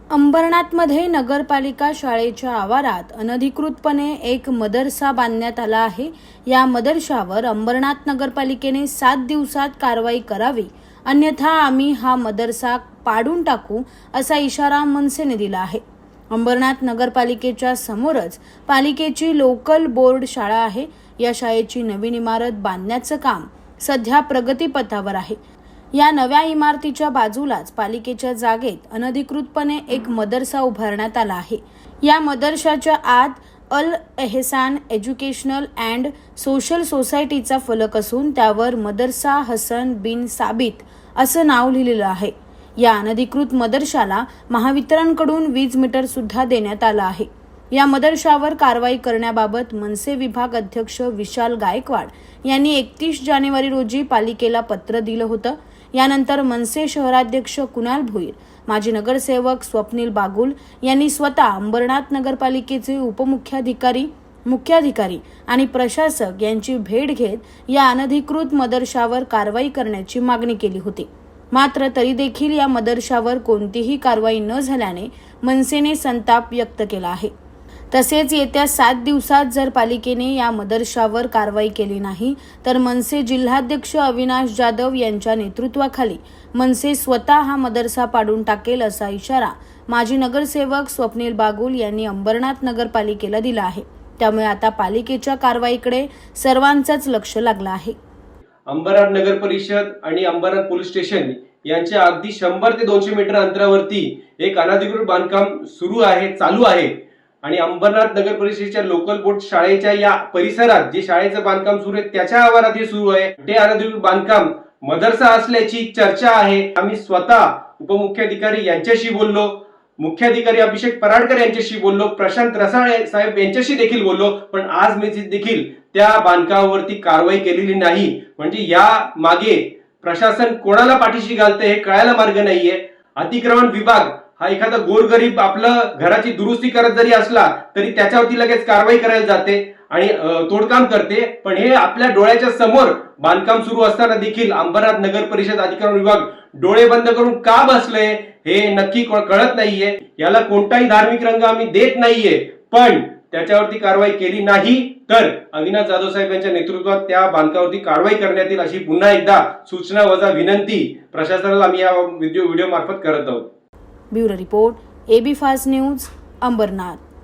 अंबरनाथमध्ये नगरपालिका शाळेच्या आवारात अनधिकृतपणे एक मदरसा बांधण्यात आला आहे। या मदरशावर अंबरनाथ नगरपालिकेने 7 दिवसात कारवाई करावी, अन्यथा आम्ही हा मदरसा पाडून टाकू असा इशारा मनसेने दिला आहे। अंबरनाथ नगरपालिकेच्या समोरच पालिकेची लोकल बोर्ड शाळा आहे। या शाळेची नवीन इमारत बांधण्याचं काम सध्या प्रगतीपथावर आहे। या नव्या इमारतीच्या बाजूलाच पालिकेच्या जागेत अनधिकृतपणे एक मदरसा उभारण्यात आला आहे। या मदरशाच्या आत अल एहसान एज्युकेशनल अँड सोशल सोसायटीचा फलक असून त्यावर मदरसा हसन बिन साबित असं नाव लिहिलेलं आहे। या अनधिकृत मदरशाला महावितरणकडून वीज मीटर सुद्धा देण्यात आला आहे। या मदरशावर कारवाई करण्याबाबत मनसे विभाग अध्यक्ष विशाल गायकवाड यांनी 31 जानेवारी रोजी पालिकेला पत्र दिलं होतं। यानंतर मनसे शहराध्यक्ष कुणाल भोईर, माजी नगरसेवक स्वप्नील बागुल यांनी स्वतः अंबरनाथ नगरपालिकेचे उपमुख्याधिकारी, मुख्याधिकारी आणि प्रशासक यांची भेट घेत या अनधिकृत मदरशावर कारवाई करण्याची मागणी केली होती। मात्र तरी देखील या मदरशावर कोणतीही कारवाई न झाल्याने मनसेने संताप व्यक्त केला आहे। तसेच येत्या 7 दिवसात जर पालिकेने या मदरशावर कारवाई केली नाही तर मनसे जिल्हाध्यक्ष अविनाश जाधव यांच्या नेतृत्वाखाली मनसे स्वतः हा मदरसा पाडून टाकेल असा इशारा माजी नगरसेवक स्वप्नील बागुल यांनी अंबरनाथ नगरपालिकेला दिला आहे। त्यामुळे आता पालिकेच्या कारवाईकडे सर्वांचंच लक्ष लागलं आहे। अंबरनाथ नगर परिषद आणि अंबरनाथ पोलीस स्टेशन यांच्या अगदी 100 ते 200 मीटर अंतरावरती एक अनधिकृत बांधकाम सुरू आहे, चालू आहे। आणि अंबरनाथ नगर परिषदेच्या लोकल बोर्ड शाळेच्या या परिसरात जे शाळेचं बांधकाम सुरू आहे त्याच्या आवारात हे सुरू आहे। ते अनधिकृत बांधकाम मदरसा असल्याची चर्चा आहे। आम्ही स्वतः उपमुख्याधिकारी यांच्याशी बोललो, मुख्याधिकारी अभिषेक पराडकर यांच्याशी बोललो, प्रशांत रसाळे साहेब यांच्याशी देखील बोललो, पण आज मी देखील त्या बांधकामावरती कारवाई केलेली नाही। म्हणजे या मागे प्रशासन कोणाला पाठीशी घालते हे कळायला मार्ग नाहीये। अतिक्रमण विभाग हा एखादा गोरगरीब आपलं घराची दुरुस्ती करत जरी असला तरी त्याच्यावरती लगेच कारवाई करायला जाते आणि तोडकाम करते। पण हे आपल्या डोळ्याच्या समोर बांधकाम सुरू असताना देखील अंबरनाथ नगर परिषद अतिक्रमण विभाग डोळे बंद करून का बसले हे नक्की कळत नाहीये। याला कोणताही धार्मिक रंग आम्ही देत नाहीये, पण त्याच्यावरती कारवाई केली नाही तर अविनाश जाधव साहेब यांच्या नेतृत्वात त्या बांधकामावरती कारवाई करण्यात येईल अशी पुन्हा एकदा सूचना वजा विनंती प्रशासनाला आम्ही या व्हिडिओ मार्फत करत आहोत। Bureau report, AB fast news, Ambernath.